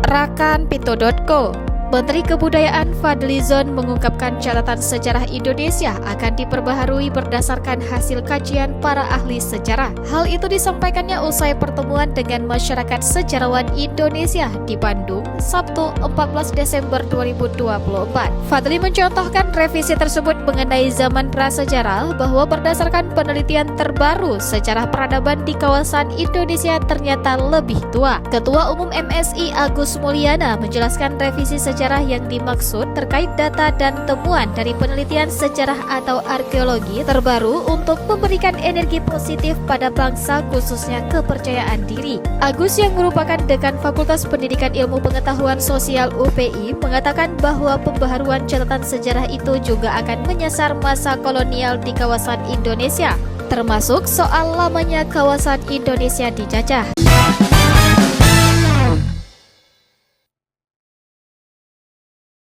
Rakanpito.co. Menteri Kebudayaan Fadli mengungkapkan catatan sejarah Indonesia akan diperbaharui berdasarkan hasil kajian para ahli sejarah. Hal itu disampaikannya usai pertemuan dengan masyarakat sejarawan Indonesia di Bandung, Sabtu 14 Desember 2024. Fadli mencontohkan revisi tersebut mengenai zaman prasejarah bahwa berdasarkan penelitian terbaru, sejarah peradaban di kawasan Indonesia ternyata lebih tua. Ketua Umum MSI Agus Mulyana menjelaskan revisi sejarah yang dimaksud terkait data dan temuan dari penelitian sejarah atau arkeologi terbaru untuk memberikan energi positif pada bangsa, khususnya kepercayaan diri. Agus yang merupakan Dekan Fakultas Pendidikan Ilmu Pengetahuan Sosial UPI mengatakan bahwa pembaharuan catatan sejarah itu juga akan menyasar masa kolonial di kawasan Indonesia, termasuk soal lamanya kawasan Indonesia dijajah.